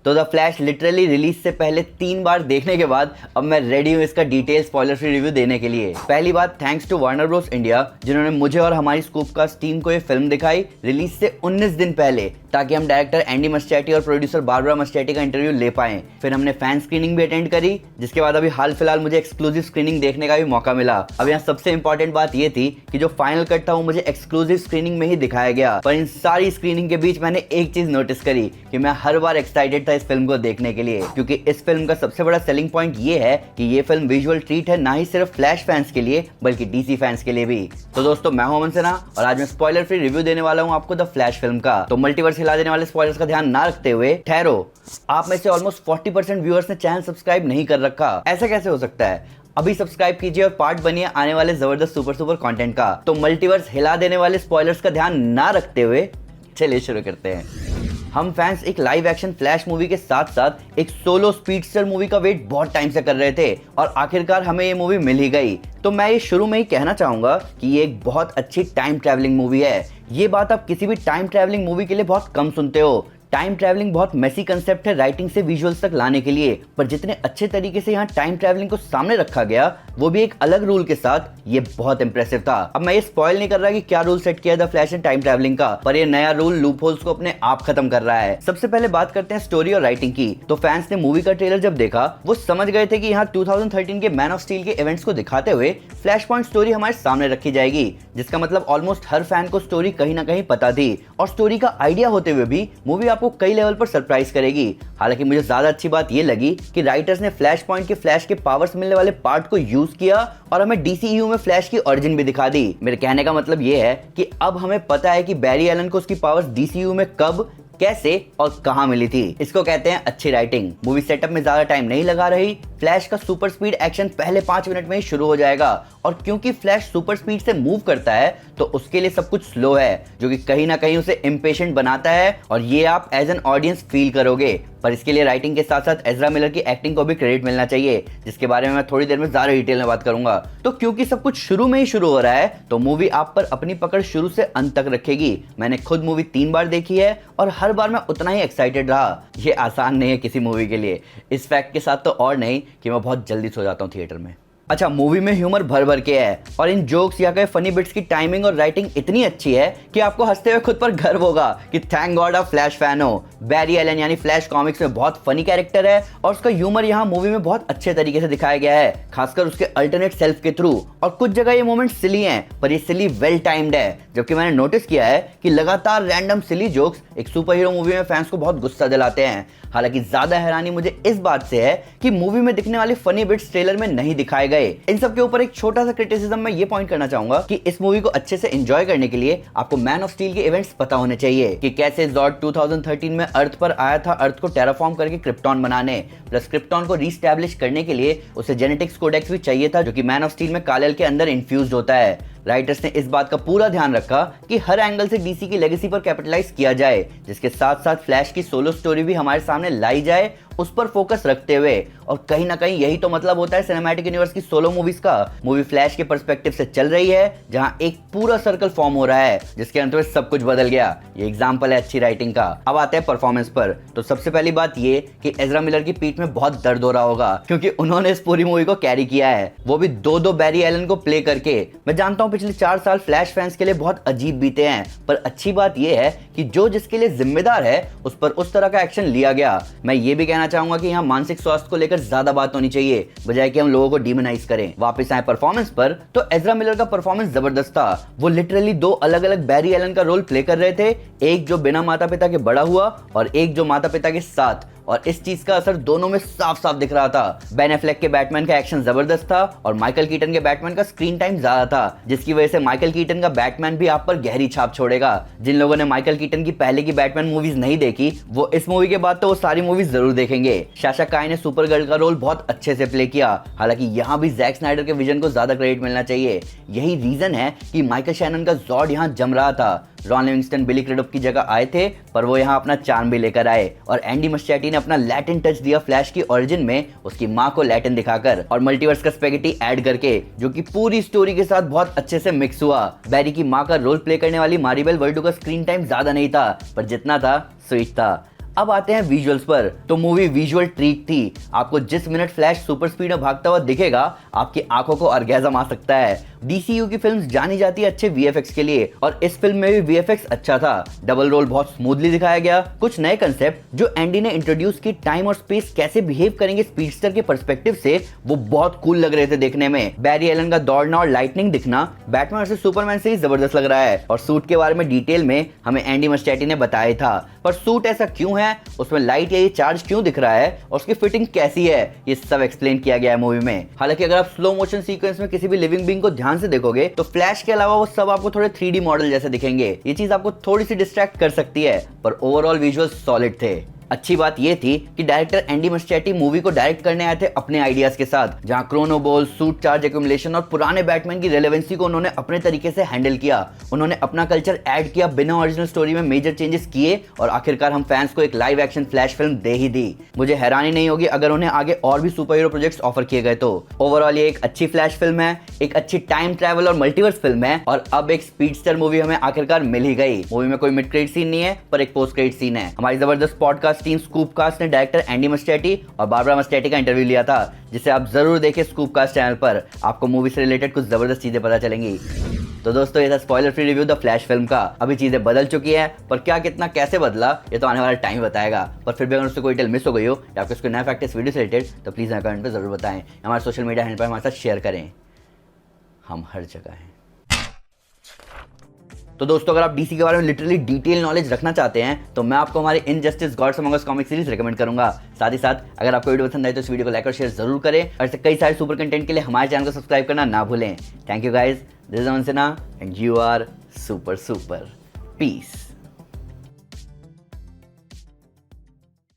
तो the flash literally release से पहले 3 बार देखने के बाद अब मैं रेडी हूँ इसका डिटेल स्पॉइलर फ्री रिव्यू देने के लिए। पहली बात thanks to Warner Bros India जिन्होंने मुझे और हमारी स्कूपकास्ट टीम को ये फिल्म दिखाई रिलीज से 19 दिन पहले, ताकि हम डायरेक्टर एंडी मस्टैटी और प्रोड्यूसर बारबरा मस्टैटी का इंटरव्यू ले पाएं। फिर हमने फैन स्क्रीनिंग भी अटेंड करी, जिसके बाद अभी हाल फिलहाल मुझे एक्सक्लूसिव स्क्रीनिंग देखने का भी मौका मिला। अब यहाँ सबसे इंपॉर्टेंट बात ये थी कि जो फाइनल कट था वो मुझे एक्सक्लूसिव स्क्रीनिंग में ही दिखाया गया, पर इन सारी स्क्रीनिंग के बीच मैंने एक चीज नोटिस करी कि मैं हर बार एक्साइटेड था इस फिल्म को देखने के लिए, क्योंकि इस फिल्म का सबसे बड़ा सेलिंग पॉइंट ये है कि ये फिल्म विजुअल ट्रीट है, ना ही सिर्फ फ्लैश फैंस के लिए बल्कि डीसी फैंस के लिए भी। तो दोस्तों, मैं हूं अमन सिन्हा और आज मैं स्पॉइलर फ्री रिव्यू देने वाला हूं आपको द फ्लैश फिल्म का। तो मल्टीवर्स हिला देने वाले स्पॉयलर्स का ध्यान ना रखते हुए ठहरो, आप में से ऑलमोस्ट 40% व्यूअर्स ने चैनल सब्सक्राइब नहीं कर रखा। ऐसा कैसे हो सकता है? अभी सब्सक्राइब कीजिए और पार्ट बनिए आने वाले जबरदस्त सुपर कंटेंट का। तो मल्टीवर्स हिला देने वाले स्पॉयलर्स का ध्यान ना रखते हुए चलिए शुरू करते हैं। हम फैंस एक लाइव एक्शन फ्लैश मूवी के साथ साथ एक सोलो स्पीडस्टर मूवी का वेट बहुत टाइम से कर रहे थे और आखिरकार हमें ये मूवी मिल ही गई। तो मैं ये शुरू में ही कहना चाहूंगा कि ये एक बहुत अच्छी टाइम ट्रैवलिंग मूवी है। ये बात आप किसी भी टाइम ट्रैवलिंग मूवी के लिए बहुत कम सुनते हो। टाइम ट्रैवलिंग बहुत मेसी कंसेप्ट है राइटिंग से विजुअल्स तक लाने के लिए, पर जितने अच्छे तरीके से यहाँ टाइम ट्रैवलिंग को सामने रखा गया, वो भी एक अलग रूल के साथ, ये बहुत इंप्रेसिव था। अब मैं ये स्पॉइल नहीं कर रहा कि क्या रूल सेट किया द फ्लैश ने टाइम ट्रैवलिंग का, पर ये नया रूल लूप होल्स को अपने आप खत्म कर रहा है। सबसे पहले बात करते हैं स्टोरी और राइटिंग की। तो फैंस ने मूवी का ट्रेलर जब देखा, वो समझ गए थे कि यहाँ 2013 के मैन ऑफ स्टील के इवेंट्स को दिखाते हुए फ्लैश पॉइंट स्टोरी हमारे सामने रखी जाएगी, जिसका मतलब ऑलमोस्ट हर फैन को स्टोरी कहीं ना कहीं पता थी और स्टोरी का आइडिया होते हुए भी मूवी आपको कई लेवल पर सरप्राइज करेगी। हालांकि मुझे ज्यादा अच्छी बात यह लगी कि राइटर्स ने फ्लैश पॉइंट के फ्लैश के पावर्स मिलने वाले पार्ट को यूज किया और हमें डीसीयू में फ्लैश की ओरिजिन भी दिखा दी। मेरे कहने का मतलब यह है कि अब हमें पता है कि बैरी एलन को उसकी पावर्स डीसीयू में कब, कैसे और कहां मिली थी। इसको कहते हैं अच्छी राइटिंग। मूवी सेटअप में ज्यादा टाइम नहीं लगा रही। फ्लैश का सुपर स्पीड एक्शन पहले 5 मिनट में ही शुरू हो जाएगा और क्योंकि फ्लैश सुपर स्पीड से मूव करता है तो उसके लिए सब कुछ स्लो है, जो कि कहीं ना कहीं उसे इम्पेशेंट बनाता है और ये आप एज एन ऑडियंस फील करोगे। पर इसके लिए राइटिंग के साथ साथ एज़रा मिलर की एक्टिंग को भी क्रेडिट मिलना चाहिए, जिसके बारे में मैं थोड़ी देर में ज्यादा डिटेल में बात करूंगा। तो क्योंकि सब कुछ शुरू में ही शुरू हो रहा है तो मूवी आप पर अपनी पकड़ शुरू से अंत तक रखेगी। मैंने खुद मूवी 3 बार देखी है और हर बार मैं उतना ही एक्साइटेड रहा। ये आसान नहीं है किसी मूवी के लिए, इस फैक्ट के साथ तो और नहीं कि मैं बहुत जल्दी सो जाता हूँ थिएटर में। अच्छा, मूवी में ह्यूमर भर भर के है और इन जोक्स या कहे फनी बिट्स की टाइमिंग और राइटिंग इतनी अच्छी है कि आपको हंसते हुए खुद पर गर्व होगा कि थैंक गॉड आप फ्लैश फैन हो। बैरी एलन यानी फ्लैश कॉमिक्स में बहुत फनी कैरेक्टर है और उसका ह्यूमर यहाँ मूवी में बहुत अच्छे तरीके से दिखाया गया है, खासकर उसके अल्टरनेट सेल्फ के थ्रू। और कुछ जगह ये मोमेंट सिली हैं, पर ये सिली वेल टाइम्ड है। जबकि मैंने नोटिस किया है कि लगातार रैंडम सिली जोक्स एक सुपर हीरो मूवी में फैंस को बहुत गुस्सा दिलाते हैं। हालांकि ज्यादा हैरानी मुझे इस बात से है कि मूवी में दिखने वाले फनी बिट्स ट्रेलर में नहीं दिखाए गए। इन सब के ऊपर एक छोटा सा क्रिटिसिज्म मैं ये पॉइंट करना चाहूंगा कि इस मूवी को अच्छे से एंजॉय करने के लिए आपको मैन ऑफ स्टील के इवेंट्स पता होने चाहिए कि कैसे जॉर्ड 2013 में अर्थ पर आया था अर्थ को टेराफॉर्म करके क्रिप्टॉन बनाने, प्लस क्रिप्टॉन को रीस्टैब्लिश करने के लिए उसे जेनेटिक्स कोडेक्स भी चाहिए था, जो कि मैन ऑफ स्टील में कालेल के अंदर इन्फ्यूज होता है। राइटर्स ने इस बात का पूरा ध्यान रखा कि हर एंगल से डीसी की लेगेसी पर कैपिटलाइज किया जाए, जिसके साथ साथ फ्लैश की सोलो स्टोरी भी हमारे सामने लाई जाए, उस पर फोकस रखते हुए। और कहीं ना कहीं यही तो मतलब होता है सिनेमैटिक यूनिवर्स की सोलो मूवीज का। मूवी फ्लैश के पर्सपेक्टिव से चल रही है, जहां एक पूरा सर्कल फॉर्म हो रहा है जिसके अंत में सब कुछ बदल गया। ये एग्जांपल है अच्छी राइटिंग का। अब आते हैं परफॉर्मेंस पर। तो सबसे पहली बात ये कि एज़रा मिलर की पीठ में बहुत दर्द हो रहा होगा, क्योंकि उन्होंने इस पूरी मूवी को कैरी किया है, वो भी दो बैरी एलन को प्ले करके। मैं जानता हूँ पिछले 4 साल फ्लैश फैंस के लिए बहुत अजीब बीते हैं, पर अच्छी बात यह है कि जो जिसके लिए जिम्मेदार है उस पर उस तरह का एक्शन लिया गया। मैं ये भी कहना चाहूंगा कि यहाँ मानसिक स्वास्थ्य को लेकर ज्यादा बात होनी चाहिए, बजाय कि हम लोगों को डिमोनाइज करें। वापस आए परफॉर्मेंस पर, तो एज़रा मिलर का परफॉर्मेंस जबरदस्त था। वो लिटरली 2 अलग अलग बैरी एलन का रोल प्ले कर रहे थे, एक जो बिना माता पिता के बड़ा हुआ और एक जो माता पिता के साथ, और इस चीज का असर दोनों में साफ साफ दिख रहा था। बेन एफ्लेक के बैटमैन का एक्शन जबरदस्त था और माइकल कीटन के बैटमैन का स्क्रीन टाइम ज्यादा था, जिसकी वजह से माइकल कीटन का बैटमैन भी आप पर गहरी छाप छोड़ेगा। जिन लोगों ने माइकल कीटन की पहले की बैटमैन मूवीज नहीं देखी, वो इस मूवी के बाद तो वो सारी मूवीज जरूर देखेंगे। साशा काय ने सुपर गर्ल का रोल बहुत अच्छे से प्ले किया। हालांकि यहाँ भी जैक स्नाइडर के विजन को ज्यादा क्रेडिट मिलना चाहिए। यही रीजन है कि माइकल शैनन का जॉर्ड यहाँ जम रहा था। रॉन लिविंगस्टन बिली क्रेडोफ की जगह आए थे, पर वो यहाँ अपना चार्म भी लेकर आए और एंडी मस्टैटी ने अपना लैटिन टच दिया फ्लैश की ओरिजिन में, उसकी माँ को लैटिन दिखाकर और मल्टीवर्स का स्पेगेटी ऐड करके, जो कि पूरी स्टोरी के साथ बहुत अच्छे से मिक्स हुआ। बैरी की माँ का रोल प्ले करने वाली मारिबेल वर्डू का स्क्रीन टाइम ज्यादा नहीं था, पर जितना था स्वीट था। अब आते हैं विजुअल्स पर। तो मूवी विजुअल ट्रीट थी। आपको जिस मिनट फ्लैश सुपर स्पीड में भागता हुआ दिखेगा, आपकी आंखों को ऑर्गेज़म आ सकता है। DCU की फिल्म्स जानी जाती है अच्छे VFX के लिए, और इस फिल्म में भी VFX अच्छा था। डबल रोल बहुत स्मूथली दिखाया गया। कुछ नए कंसेप्ट जो एंडी ने इंट्रोड्यूस की, टाइम और स्पेस कैसे बिहेव करेंगे स्पीडस्टर के पर्सपेक्टिव से, वो बहुत कूल लग रहे थे देखने में। बैरी एलन का दौड़ना और लाइटनिंग दिखना बैटमैन वर्सेस सुपरमैन से ही जबरदस्त लग रहा है। और सूट के बारे में डिटेल में हमें एंडी मस्टैटी ने बताया था, पर सूट ऐसा क्यों है, उसमें लाइट या ये चार्ज क्यों दिख रहा है, और उसकी फिटिंग कैसी है, ये सब एक्सप्लेन किया गया है मूवी में। हालांकि अगर आप स्लो मोशन सीक्वेंस में किसी भी लिविंग बीइंग को ध्यान से देखोगे तो फ्लैश के अलावा वो सब आपको थोड़े 3D मॉडल जैसे दिखेंगे। ये चीज आपको थोड़ी सी डिस्ट्रैक्ट कर सकती है, पर ओवरऑल विजुअल्स सॉलिड थे। अच्छी बात यह थी कि डायरेक्टर एंडी मस्टैटी मूवी को डायरेक्ट करने आए थे अपने आइडियाज के साथ, जहां क्रोनोबॉल, सूट चार्ज एक्यूमुलेशन और पुराने बैटमैन की रेलेवेंसी को उन्होंने अपने तरीके से हैंडल किया। उन्होंने अपना कल्चर ऐड किया, बिना ओरिजिनल स्टोरी में मेजर चेंजेस किए, और आखिरकार हम फैंस को एक लाइव एक्शन फ्लैश फिल्म दे ही दी। मुझे हैरानी नहीं होगी अगर उन्हें आगे और भी सुपर हीरो प्रोजेक्ट्स ऑफर किए गए तो। ओवरऑल ये एक अच्छी फ्लैश फिल्म है, एक अच्छी टाइम ट्रैवल और मल्टीवर्स फिल्म है, और अब एक स्पीडस्टर मूवी हमें आखिरकार मिल ही गई। मूवी में कोई मिड क्रेडिट सीन नहीं है, पर एक पोस्ट क्रेडिट सीन है। हमारी जबरदस्त पॉडकास्ट टीम स्कूपकास्ट ने डायरेक्टर एंडी मस्टैटी और बारबरा मस्टैटी का इंटरव्यू लिया था, जिसे आप जरूर देखें स्कूपकास्ट चैनल पर। आपको मूवी से रिलेटेड कुछ जबरदस्त चीजें पता चलेंगी। तो दोस्तों, ये था spoiler free review the flash film का। अभी चीजें बदल चुकी है, पर क्या, कितना, कैसे बदला, ये तो आने वाला टाइम बताएगा। पर फिर भी अगर उससे कोई डिटेल मिस हो गई हो या आपको कोई नया फैक्ट इस वीडियो से रिलेटेड, तो प्लीज कमेंट पे जरूर बताएं। हमारे सोशल मीडिया हैंडल पर हमारे साथ शेयर करें। हम हर जगह हैं। तो दोस्तों, अगर आप DC के बारे में लिटरली डिटेल नॉलेज रखना चाहते हैं, तो मैं आपको हमारे इनजस्टिस गॉड्स अमंग अस कॉमिक सीरीज रिकमेंड करूंगा। साथ ही साथ अगर आपको वीडियो पसंद आए तो इस वीडियो को लाइक और शेयर जरूर करें, और ऐसे कई सारे सुपर कंटेंट के लिए हमारे चैनल को सब्सक्राइब करना ना भूलें। Thank you guys, this is Aman Sinha and you are super super. Piece.